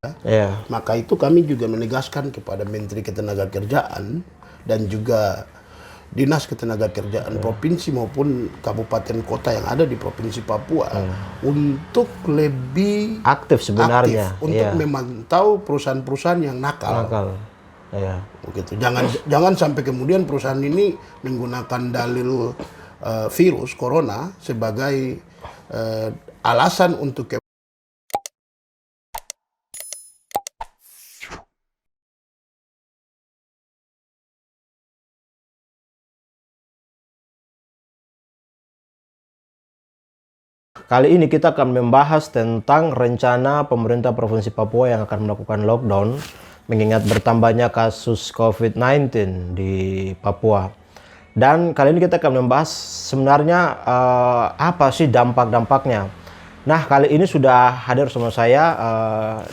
Iya. Maka itu kami juga menegaskan kepada Menteri Ketenagakerjaan dan juga Dinas Ketenagakerjaan provinsi maupun kabupaten kota yang ada di Provinsi Papua untuk lebih Aktif sebenarnya. aktif untuk Iya. memantau perusahaan-perusahaan yang nakal. Nakal. Iya. Begitu. Jangan sampai kemudian perusahaan ini menggunakan dalil virus corona sebagai alasan untuk Kali ini kita akan membahas tentang rencana pemerintah Provinsi Papua yang akan melakukan lockdown mengingat bertambahnya kasus COVID-19 di Papua. Dan kali ini kita akan membahas sebenarnya apa sih dampak-dampaknya. Nah, kali ini sudah hadir sama saya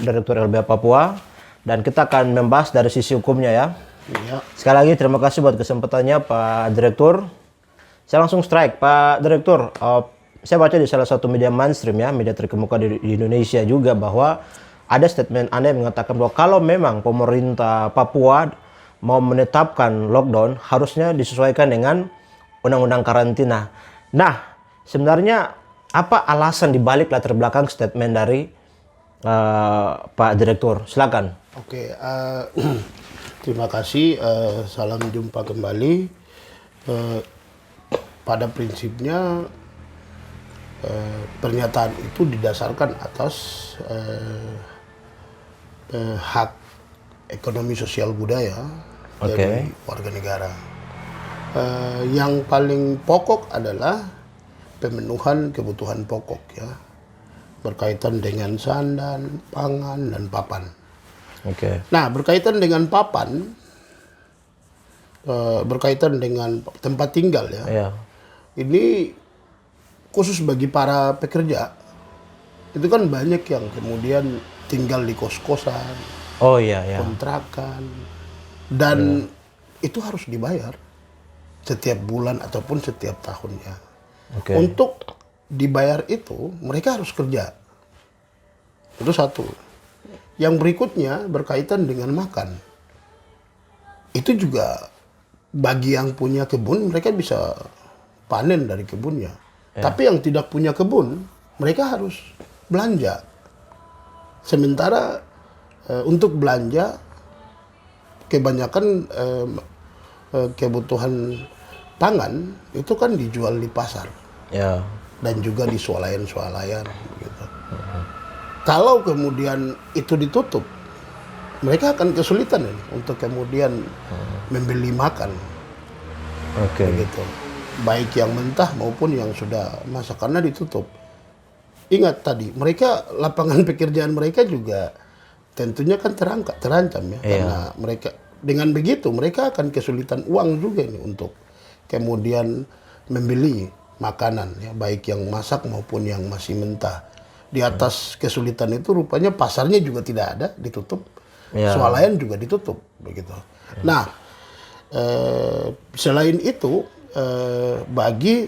Direktur LBH Papua dan kita akan membahas dari sisi hukumnya ya. ya, Sekali lagi terima kasih buat kesempatannya Pak Direktur. Saya langsung strike, Pak Direktur. Saya baca di salah satu media mainstream ya, media terkemuka di Indonesia juga bahwa ada statement Anda yang mengatakan bahwa kalau memang pemerintah Papua mau menetapkan lockdown, harusnya disesuaikan dengan undang-undang karantina. Nah, sebenarnya apa alasan dibalik latar belakang statement dari Pak Direktur? Silakan. Oke, terima kasih. Salam jumpa kembali. Pada prinsipnya pernyataan itu didasarkan atas hak ekonomi sosial budaya dari warga negara. Yang paling pokok adalah pemenuhan kebutuhan pokok ya, berkaitan dengan sandan, pangan, dan papan. Nah, berkaitan dengan papan, berkaitan dengan tempat tinggal ya. Iya. Ini khusus bagi para pekerja, itu kan banyak yang kemudian tinggal di kos-kosan, Oh iya ya. kontrakan, dan itu harus dibayar setiap bulan ataupun setiap tahunnya. Untuk dibayar itu mereka harus kerja. Itu satu. Yang berikutnya berkaitan dengan makan. Itu juga bagi yang punya kebun mereka bisa panen dari kebunnya. Tapi yang tidak punya kebun, mereka harus belanja. Sementara untuk belanja, kebanyakan kebutuhan pangan itu kan dijual di pasar. Ya. Dan juga di swalayan-swalayan. Gitu. Kalau kemudian itu ditutup, mereka akan kesulitan untuk kemudian membeli makan. Begitu. Baik yang mentah maupun yang sudah masak karena ditutup. Ingat tadi, mereka lapangan pekerjaan mereka juga tentunya kan terancam ya, karena mereka dengan begitu mereka akan kesulitan uang juga ini untuk kemudian membeli makanan ya, baik yang masak maupun yang masih mentah. Di atas kesulitan itu rupanya pasarnya juga tidak ada, ditutup. Swalayan juga ditutup begitu. Nah, selain itu bagi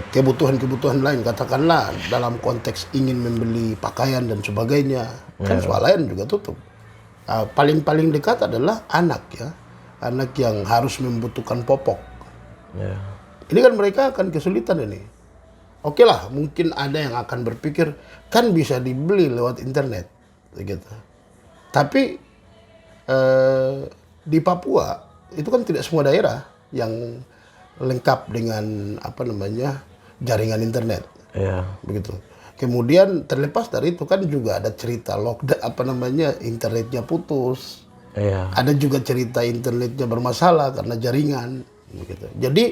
kebutuhan-kebutuhan lain, katakanlah dalam konteks ingin membeli pakaian dan sebagainya, kan swalayan juga tutup. Paling dekat adalah anak ya, anak yang harus membutuhkan popok. Ini kan mereka akan kesulitan ini. Oke lah, mungkin ada yang akan berpikir kan bisa dibeli lewat internet, begitu. Tapi di Papua itu kan tidak semua daerah yang lengkap dengan jaringan internet, begitu. Kemudian terlepas dari itu kan juga ada cerita lockdown internetnya putus, ada juga cerita internetnya bermasalah karena jaringan, begitu. Jadi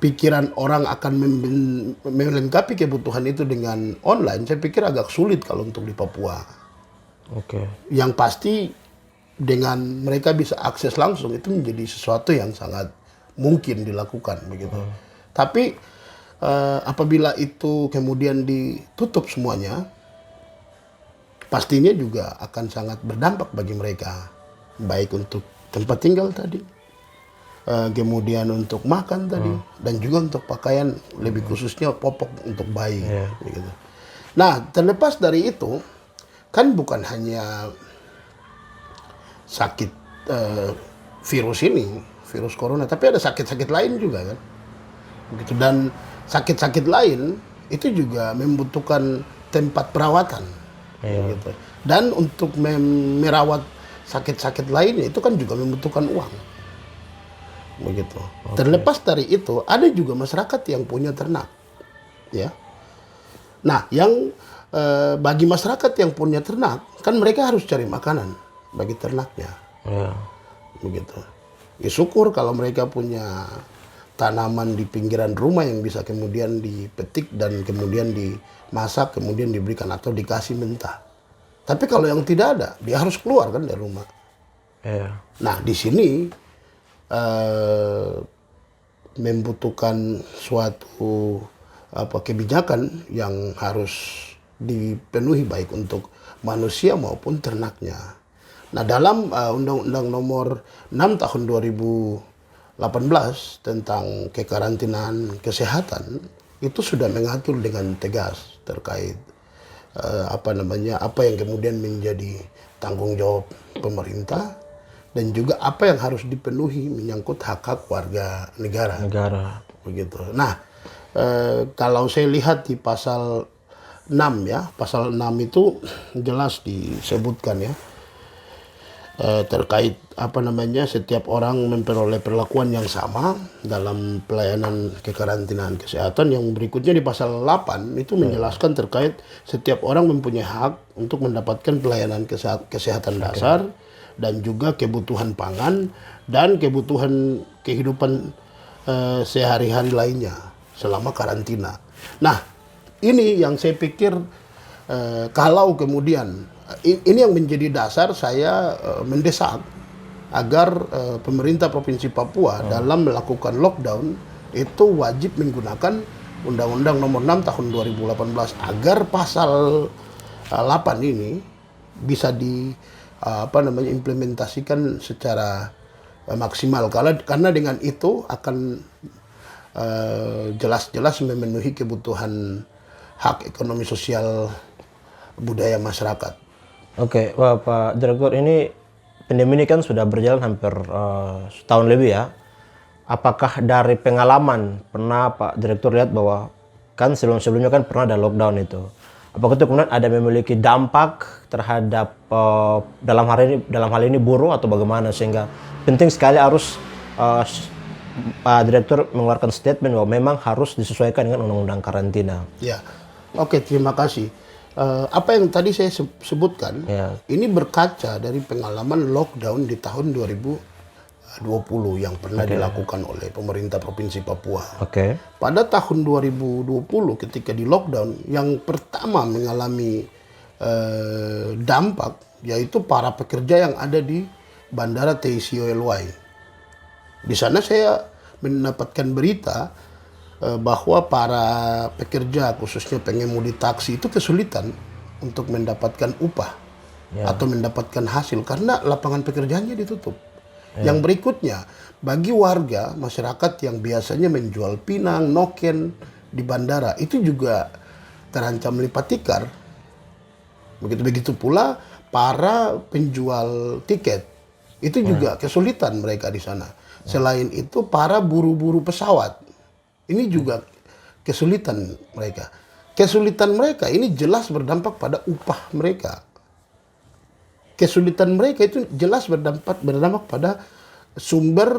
pikiran orang akan melengkapi kebutuhan itu dengan online, saya pikir agak sulit kalau untuk di Papua. Yang pasti dengan mereka bisa akses langsung itu menjadi sesuatu yang sangat mungkin dilakukan begitu. Tapi apabila itu kemudian ditutup semuanya, pastinya juga akan sangat berdampak bagi mereka, baik untuk tempat tinggal tadi, kemudian untuk makan tadi, dan juga untuk pakaian, lebih khususnya popok untuk bayi. Begitu. Nah, terlepas dari itu, kan bukan hanya sakit virus ini, virus corona, tapi ada sakit-sakit lain juga kan. Begitu. Dan sakit-sakit lain itu juga membutuhkan tempat perawatan. Gitu. Dan untuk merawat sakit-sakit lainnya itu kan juga membutuhkan uang. Begitu. Terlepas dari itu, ada juga masyarakat yang punya ternak. Ya. Nah, yang bagi masyarakat yang punya ternak, kan mereka harus cari makanan bagi ternaknya. Begitu. Ya, syukur kalau mereka punya tanaman di pinggiran rumah yang bisa kemudian dipetik dan kemudian dimasak, kemudian diberikan atau dikasih mentah. Tapi kalau yang tidak ada, dia harus keluar kan dari rumah. Nah, di sini membutuhkan suatu kebijakan yang harus dipenuhi baik untuk manusia maupun ternaknya. Nah, dalam Undang-Undang Nomor 6 tahun 2018 tentang kekarantinaan kesehatan itu sudah mengatur dengan tegas terkait apa yang kemudian menjadi tanggung jawab pemerintah dan juga apa yang harus dipenuhi menyangkut hak-hak warga negara. Begitu. Nah, kalau saya lihat di pasal 6 ya, pasal 6 itu jelas disebutkan ya, terkait setiap orang memperoleh perlakuan yang sama dalam pelayanan kekarantinaan kesehatan. Yang berikutnya di pasal 8 itu menjelaskan terkait setiap orang mempunyai hak untuk mendapatkan pelayanan kesehatan dasar dan juga kebutuhan pangan dan kebutuhan kehidupan sehari-hari lainnya selama karantina. Nah, ini yang saya pikir kalau kemudian ini yang menjadi dasar saya mendesak agar pemerintah Provinsi Papua dalam melakukan lockdown itu wajib menggunakan Undang-Undang Nomor 6 Tahun 2018 agar pasal 8 ini bisa implementasikan secara maksimal, karena dengan itu akan jelas-jelas memenuhi kebutuhan hak ekonomi sosial budaya masyarakat. Oke, wah, Pak Direktur, ini pandemi ini kan sudah berjalan hampir setahun lebih ya. Apakah dari pengalaman pernah Pak Direktur lihat bahwa kan sebelum-sebelumnya kan pernah ada lockdown itu? Apakah itu kemudian ada memiliki dampak terhadap dalam hal ini buruh atau bagaimana, sehingga penting sekali harus Pak Direktur mengeluarkan statement bahwa memang harus disesuaikan dengan undang-undang karantina. Ya, oke, terima kasih. Apa yang tadi saya sebutkan, ini berkaca dari pengalaman lockdown di tahun 2020 yang pernah dilakukan oleh pemerintah Provinsi Papua. Pada tahun 2020 ketika di lockdown, yang pertama mengalami dampak yaitu para pekerja yang ada di Bandara TICOLY. Di sana saya mendapatkan berita bahwa para pekerja, khususnya pengemudi taksi, itu kesulitan untuk mendapatkan upah atau mendapatkan hasil karena lapangan pekerjaannya ditutup. Yang berikutnya, bagi warga masyarakat yang biasanya menjual pinang, noken di bandara, itu juga terancam lipat tikar. Begitu pula para penjual tiket, itu juga kesulitan mereka di sana. Selain itu, para buru-buru pesawat, ini juga kesulitan mereka. Kesulitan mereka ini jelas berdampak pada upah mereka. Kesulitan mereka itu jelas berdampak pada sumber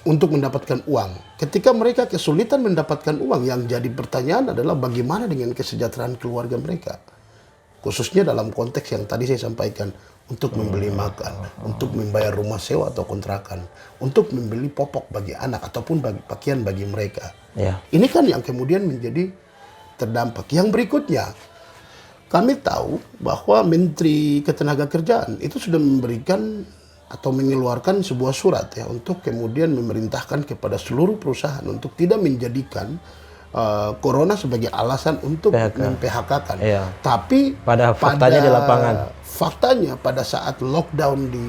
untuk mendapatkan uang. Ketika mereka kesulitan mendapatkan uang, yang jadi pertanyaan adalah bagaimana dengan kesejahteraan keluarga mereka. Khususnya dalam konteks yang tadi saya sampaikan, untuk membeli makan, untuk membayar rumah sewa atau kontrakan, untuk membeli popok bagi anak ataupun pakaian bagi mereka. Ini kan yang kemudian menjadi terdampak. Yang berikutnya, kami tahu bahwa Menteri Ketenagakerjaan itu sudah memberikan atau mengeluarkan sebuah surat ya untuk kemudian memerintahkan kepada seluruh perusahaan untuk tidak menjadikan corona sebagai alasan untuk mem-PHK-kan. Iya. Tapi pada faktanya di lapangan, faktanya pada saat lockdown di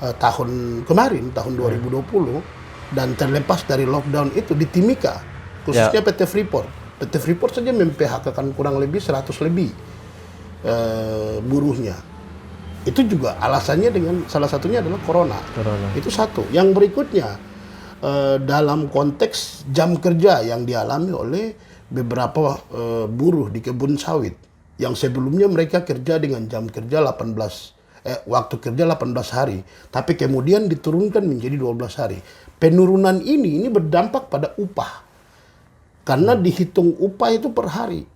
tahun kemarin, tahun 2020, dan terlepas dari lockdown itu di Timika, khususnya PT Freeport. PT Freeport saja mem-PHK-kan kurang lebih 100 lebih buruhnya. Itu juga alasannya dengan salah satunya adalah corona. Itu satu. Yang berikutnya, dalam konteks jam kerja yang dialami oleh beberapa buruh di kebun sawit. Yang sebelumnya mereka kerja dengan jam kerja waktu kerja 18 hari. Tapi kemudian diturunkan menjadi 12 hari. Penurunan ini berdampak pada upah. Karena dihitung upah itu per hari.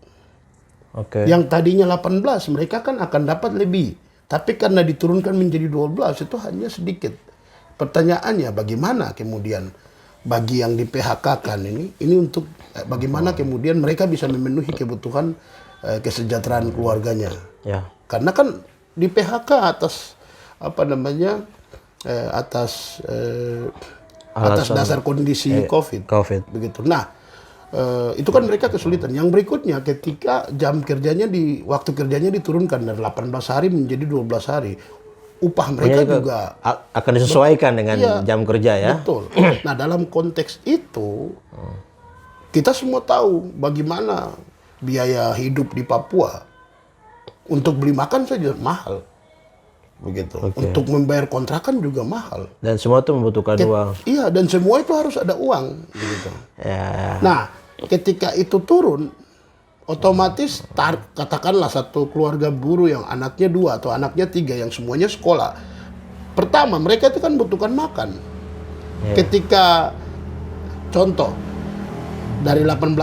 Yang tadinya 18, mereka kan akan dapat lebih. Tapi karena diturunkan menjadi 12, itu hanya sedikit. Pertanyaannya, bagaimana kemudian bagi yang di PHK-kan ini untuk bagaimana kemudian mereka bisa memenuhi kebutuhan kesejahteraan keluarganya. Karena kan di PHK atas atas dasar kondisi COVID. Begitu. Nah, itu kan mereka kesulitan. Yang berikutnya ketika waktu kerjanya diturunkan dari 18 hari menjadi 12 hari. Upah mereka juga akan disesuaikan dengan jam kerja ya. Betul. Nah, dalam konteks itu kita semua tahu bagaimana biaya hidup di Papua. Untuk beli makan saja mahal. Begitu. Untuk membayar kontrakan juga mahal. Dan semua itu membutuhkan uang. Iya, dan semua itu harus ada uang, begitu. Nah, ketika itu turun, otomatis katakanlah satu keluarga buruh yang anaknya 2 atau anaknya 3 yang semuanya sekolah. Pertama, mereka itu kan butuhkan makan. Ketika contoh dari 18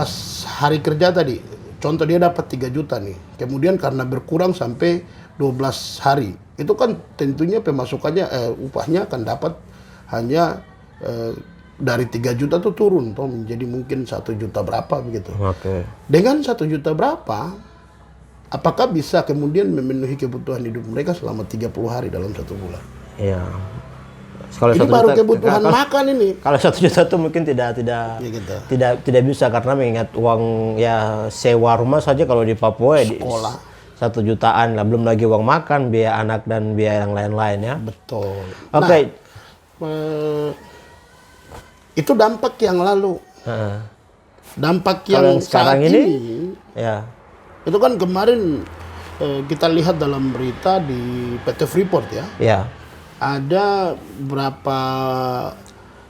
hari kerja tadi, contoh dia dapat 3 juta nih. Kemudian karena berkurang sampai 12 hari, itu kan tentunya pemasukannya upahnya akan dapat hanya dari 3 juta tuh turun menjadi mungkin 1 juta berapa begitu. Dengan 1 juta berapa, apakah bisa kemudian memenuhi kebutuhan hidup mereka selama 30 hari dalam 1 bulan? Iya. Ini baru kebutuhan makan ini. Kalau 1 juta itu mungkin tidak bisa karena mengingat uang sewa rumah saja kalau di Papua sekolah 1 jutaan lah, belum lagi uang makan, biaya anak dan biaya yang lain-lain ya. Betul. Itu dampak yang lalu. Dampak yang sekarang ini itu kan kemarin kita lihat dalam berita di PT Freeport ya. Ada berapa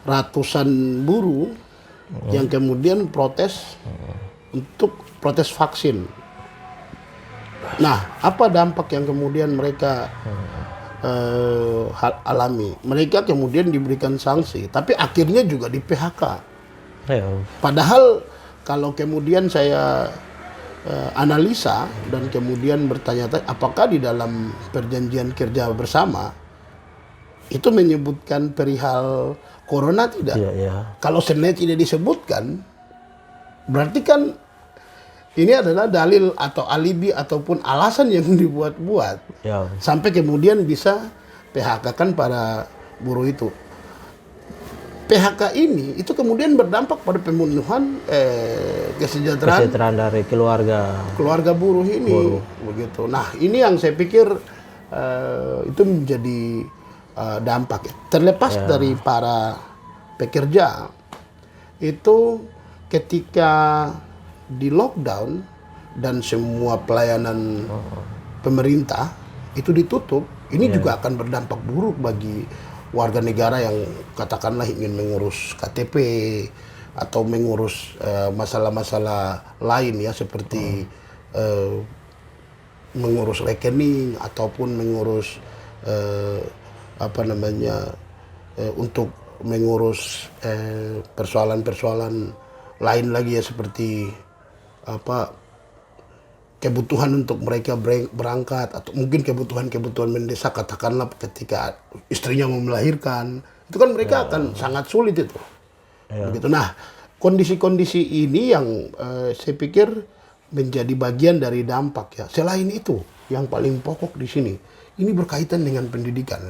ratusan buruh yang kemudian protes untuk protes vaksin. Nah, apa dampak yang kemudian mereka alami? Mereka kemudian diberikan sanksi, tapi akhirnya juga di PHK. Padahal kalau kemudian saya analisa dan kemudian bertanya-tanya, apakah di dalam perjanjian kerja bersama itu menyebutkan perihal corona tidak? Kalau sebenarnya tidak disebutkan, berarti kan ini adalah dalil atau alibi ataupun alasan yang dibuat-buat sampai kemudian bisa PHK-kan para buruh itu. PHK ini itu kemudian berdampak pada pemenuhan kesejahteraan dari keluarga buruh ini. Begitu. Nah, ini yang saya pikir itu menjadi dampak. Terlepas dari para pekerja itu ketika di lockdown dan semua pelayanan pemerintah itu ditutup, ini juga akan berdampak buruk bagi warga negara yang katakanlah ingin mengurus KTP atau mengurus masalah-masalah lain ya, seperti mengurus rekening ataupun mengurus untuk mengurus persoalan-persoalan lain lagi ya, seperti kebutuhan untuk mereka berangkat atau mungkin kebutuhan-kebutuhan mendesak, katakanlah ketika istrinya mau melahirkan, itu kan mereka akan sangat sulit itu. Begitu. Nah, kondisi-kondisi ini yang saya pikir menjadi bagian dari dampak ya. Selain itu, yang paling pokok di sini, ini berkaitan dengan pendidikan.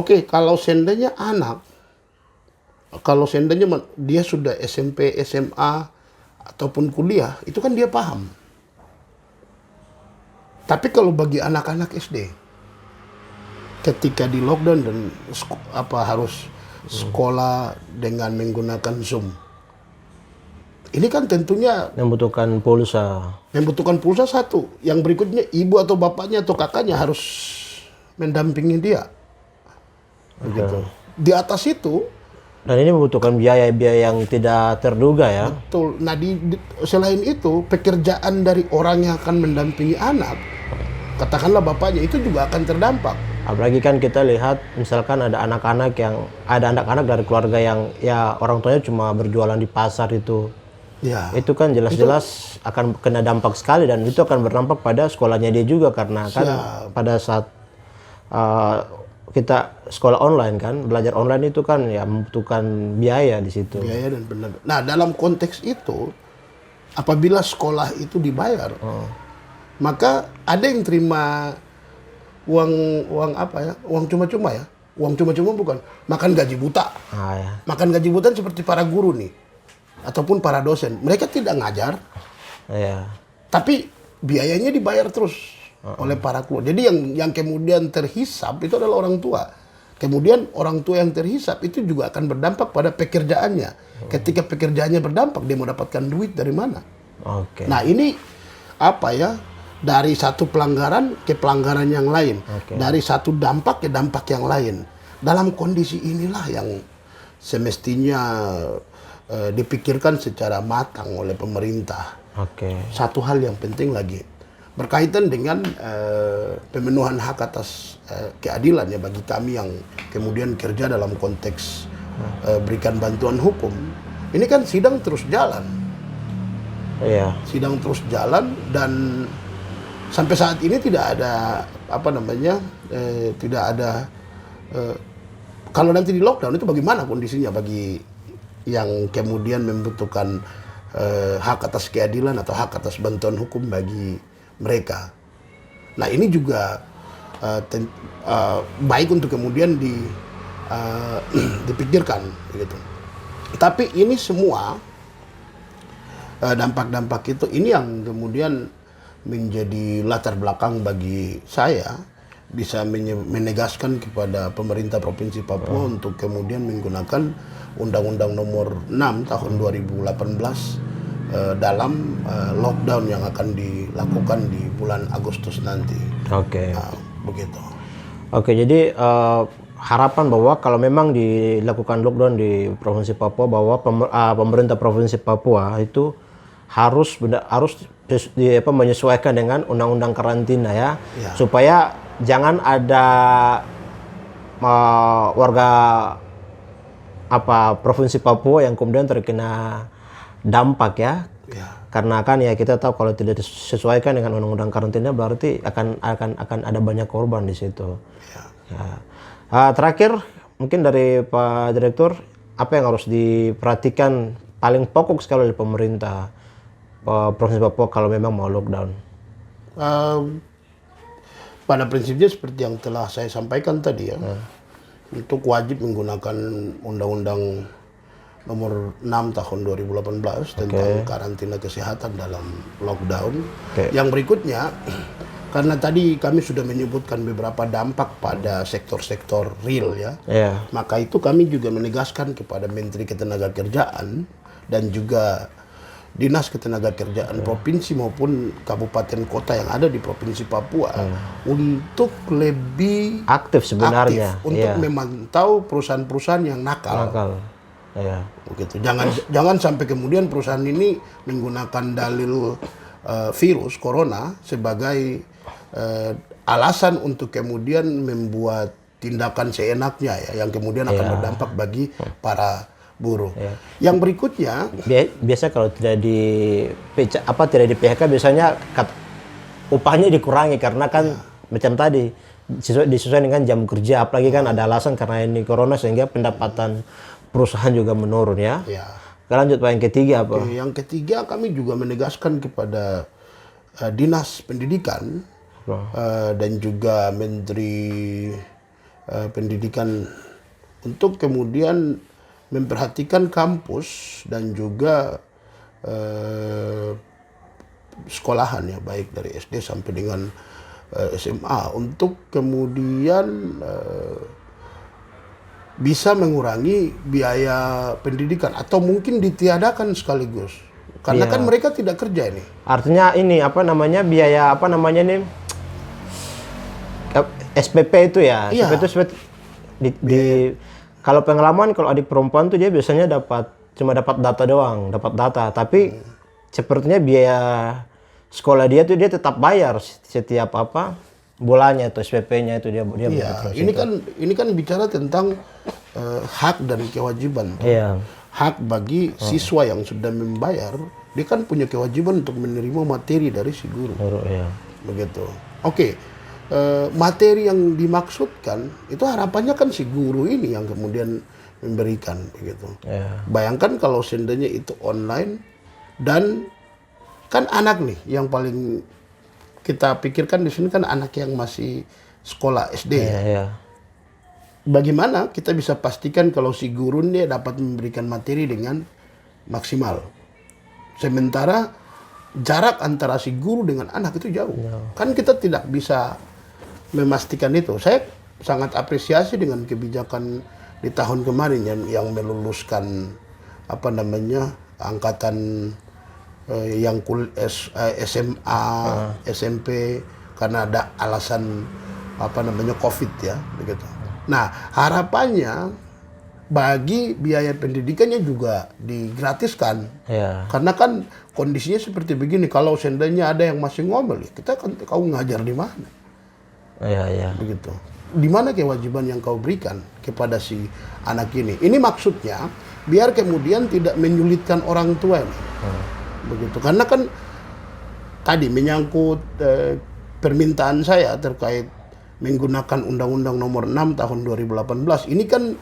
Oke, kalau seandainya dia sudah SMP, SMA, ataupun kuliah, itu kan dia paham. Tapi kalau bagi anak-anak SD, ketika di lockdown dan harus sekolah dengan menggunakan Zoom, ini kan tentunya Membutuhkan pulsa. satu. Yang berikutnya ibu atau bapaknya atau kakaknya harus mendampingi dia. Begitu. Di atas itu, Dan ini membutuhkan biaya-biaya yang tidak terduga ya. betul. Nah, selain itu, pekerjaan dari orang yang akan mendampingi anak, katakanlah bapaknya, itu juga akan terdampak. Apalagi kan kita lihat misalkan ada anak-anak dari keluarga yang ya orang tuanya cuma berjualan di pasar itu. Ya. Itu kan jelas-jelas akan kena dampak sekali dan itu akan berdampak pada sekolahnya dia juga karena kan pada saat kita sekolah online kan, belajar online itu kan ya membutuhkan biaya di situ. Biaya dan benar. Nah, dalam konteks itu, apabila sekolah itu dibayar, maka ada yang terima uang apa ya? Uang cuma-cuma ya. Uang cuma-cuma bukan. Makan gaji buta. Ya. Makan gaji buta seperti para guru nih. Ataupun para dosen. Mereka tidak ngajar. Ya. Tapi biayanya dibayar terus oleh para keluarga. Jadi yang kemudian terhisap itu adalah orang tua. Kemudian orang tua yang terhisap itu juga akan berdampak pada pekerjaannya. Ketika pekerjaannya berdampak, dia mau dapatkan duit dari mana? Oke. Nah, ini apa ya? Dari satu pelanggaran ke pelanggaran yang lain. Dari satu dampak ke dampak yang lain. Dalam kondisi inilah yang semestinya dipikirkan secara matang oleh pemerintah. Satu hal yang penting lagi berkaitan dengan pemenuhan hak atas keadilan ya bagi kami yang kemudian kerja dalam konteks berikan bantuan hukum. Ini kan sidang terus jalan. Iya. Sidang terus jalan dan sampai saat ini tidak ada tidak ada kalau nanti di lockdown itu bagaimana kondisinya bagi yang kemudian membutuhkan hak atas keadilan atau hak atas bantuan hukum bagi mereka. Nah, ini juga baik untuk kemudian dipikirkan begitu. Tapi ini semua dampak-dampak itu ini yang kemudian menjadi latar belakang bagi saya bisa menegaskan kepada pemerintah Provinsi Papua untuk kemudian menggunakan Undang-Undang Nomor 6 Tahun 2018 dalam lockdown yang akan dilakukan di bulan Agustus nanti. Begitu. Jadi harapan bahwa kalau memang dilakukan lockdown di Provinsi Papua bahwa pemerintah Provinsi Papua itu harus menyesuaikan dengan undang-undang karantina ya. Supaya jangan ada warga Provinsi Papua yang kemudian terkena dampak ya. Karena kan ya kita tahu kalau tidak disesuaikan dengan undang-undang karantina berarti akan ada banyak korban di situ. Terakhir mungkin dari Pak Direktur, apa yang harus diperhatikan paling pokok sekali oleh pemerintah Provinsi Papua kalau memang mau lockdown? Pada prinsipnya seperti yang telah saya sampaikan tadi ya, untuk wajib menggunakan Undang-Undang Nomor 6 Tahun 2018 tentang karantina kesehatan dalam lockdown. Yang berikutnya, karena tadi kami sudah menyebutkan beberapa dampak pada sektor-sektor real ya, maka itu kami juga menegaskan kepada Menteri Ketenagakerjaan dan juga Dinas Ketenagakerjaan Provinsi maupun kabupaten kota yang ada di Provinsi Papua untuk lebih aktif sebenarnya untuk memantau perusahaan-perusahaan yang nakal. Begitu. Jangan sampai kemudian perusahaan ini menggunakan dalil virus corona sebagai alasan untuk kemudian membuat tindakan seenaknya ya, yang kemudian akan berdampak bagi para buruh. Yang berikutnya, biasa kalau tidak di PHK biasanya upahnya dikurangi karena kan macam tadi disesuaikan dengan jam kerja, apalagi kan ada alasan karena ini corona sehingga pendapatan perusahaan juga menurun ya. Lanjut Pak, yang ketiga apa? Yang ketiga kami juga menegaskan kepada Dinas Pendidikan dan juga Menteri Pendidikan untuk kemudian memperhatikan kampus dan juga sekolahan ya, baik dari SD sampai dengan SMA untuk kemudian bisa mengurangi biaya pendidikan atau mungkin ditiadakan sekaligus karena kan mereka tidak kerja ini. Artinya ini apa namanya biaya apa namanya nih SPP itu ya. Iya. SPP itu kalau pengalaman kalau adik perempuan tuh dia biasanya cuma dapat data doang, dapat data. Tapi sepertinya biaya sekolah dia tuh dia tetap bayar setiap bulannya itu SPP-nya itu dia Iya, terus ini kan bicara tentang hak dan kewajiban. Iya. Hak bagi siswa yang sudah membayar, dia kan punya kewajiban untuk menerima materi dari si guru. Iya. Begitu. Oke, materi yang dimaksudkan itu harapannya kan si guru ini yang kemudian memberikan, begitu. Iya. Bayangkan kalau seandainya itu online dan kan anak nih yang paling kita pikirkan di sini kan anak yang masih sekolah SD. Iya. Bagaimana kita bisa pastikan kalau si guru dia dapat memberikan materi dengan maksimal. Sementara jarak antara si guru dengan anak itu jauh. Kan kita tidak bisa memastikan itu. Saya sangat apresiasi dengan kebijakan di tahun kemarin yang meluluskan angkatan yang SMA, SMP karena ada alasan COVID ya, begitu. Nah, harapannya bagi biaya pendidikannya juga digratiskan. Iya. Karena kan kondisinya seperti begini, kalau seandainya ada yang masih ngomel, kita kan kau ngajar di mana? Iya. Begitu. Di mana kewajiban yang kau berikan kepada si anak ini? Ini maksudnya biar kemudian tidak menyulitkan orang tua ini. Begitu. Karena kan tadi menyangkut permintaan saya terkait menggunakan Undang-Undang Nomor 6 Tahun 2018. Ini kan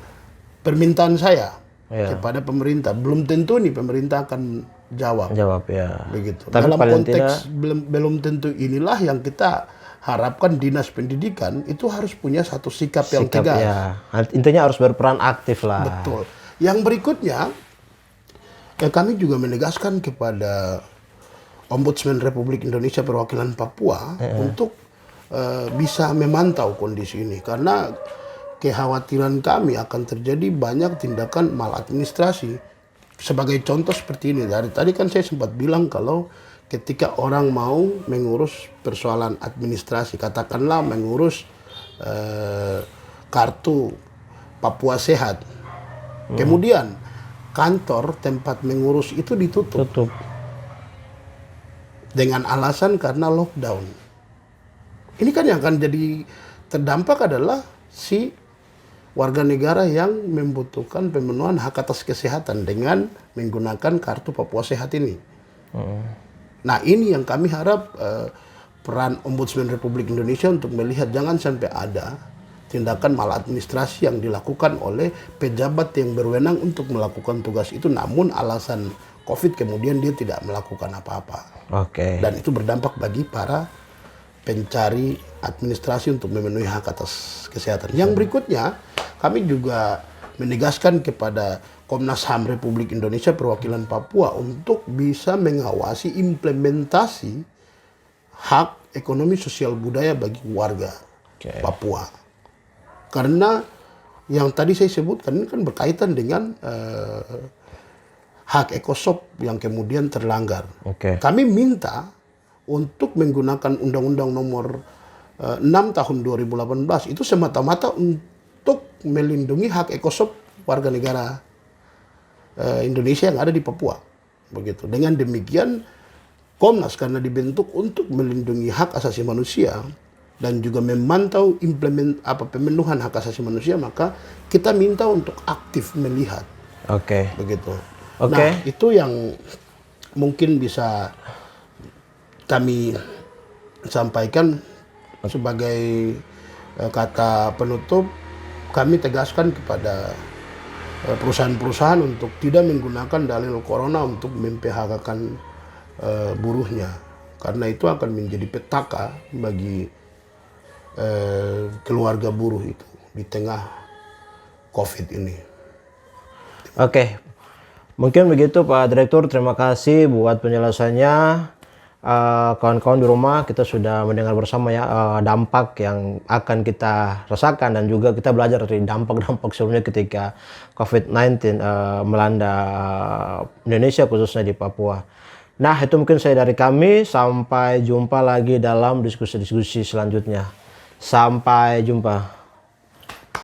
permintaan saya kepada pemerintah. Belum tentu nih pemerintah akan jawab ya. Begitu. Tapi dalam konteks tidak... belum tentu inilah yang kita harapkan dinas pendidikan itu harus punya satu sikap yang tegas. Ya. Intinya harus berperan aktif lah. Betul. Yang berikutnya kami juga menegaskan kepada Ombudsman Republik Indonesia Perwakilan Papua untuk bisa memantau kondisi ini karena kekhawatiran kami akan terjadi banyak tindakan maladministrasi. Sebagai contoh seperti ini, dari tadi kan saya sempat bilang kalau ketika orang mau mengurus persoalan administrasi, katakanlah mengurus kartu Papua Sehat, kemudian kantor tempat mengurus itu ditutup dengan alasan karena lockdown. Ini kan yang akan jadi terdampak adalah si warga negara yang membutuhkan pemenuhan hak atas kesehatan dengan menggunakan kartu Papua Sehat ini. Nah, ini yang kami harap peran Ombudsman Republik Indonesia untuk melihat jangan sampai ada tindakan maladministrasi yang dilakukan oleh pejabat yang berwenang untuk melakukan tugas itu, namun alasan COVID kemudian dia tidak melakukan apa-apa. Dan itu berdampak bagi para pencari administrasi untuk memenuhi hak atas kesehatan. Yang berikutnya, kami juga menegaskan kepada Komnas HAM Republik Indonesia Perwakilan Papua untuk bisa mengawasi implementasi hak ekonomi sosial budaya bagi warga Papua. Karena yang tadi saya sebutkan ini kan berkaitan dengan hak ekosop yang kemudian terlanggar. Kami minta untuk menggunakan Undang-Undang Nomor 6 Tahun 2018 itu semata-mata untuk melindungi hak ekosop warga negara Indonesia yang ada di Papua. Begitu. Dengan demikian Komnas karena dibentuk untuk melindungi hak asasi manusia dan juga memantau pemenuhan hak asasi manusia, maka kita minta untuk aktif melihat. Begitu. Nah, itu yang mungkin bisa kami sampaikan sebagai kata penutup. Kami tegaskan kepada perusahaan-perusahaan untuk tidak menggunakan dalil corona untuk mem-PHK-kan buruhnya, karena itu akan menjadi petaka bagi keluarga buruh itu di tengah COVID ini. Mungkin begitu Pak Direktur, terima kasih buat penjelasannya. kawan-kawan di rumah kita sudah mendengar bersama ya dampak yang akan kita rasakan, dan juga kita belajar dari dampak-dampak sebelumnya ketika COVID-19 melanda Indonesia, khususnya di Papua. Nah, itu mungkin saya dari kami. Sampai jumpa lagi dalam diskusi-diskusi selanjutnya. Sampai jumpa.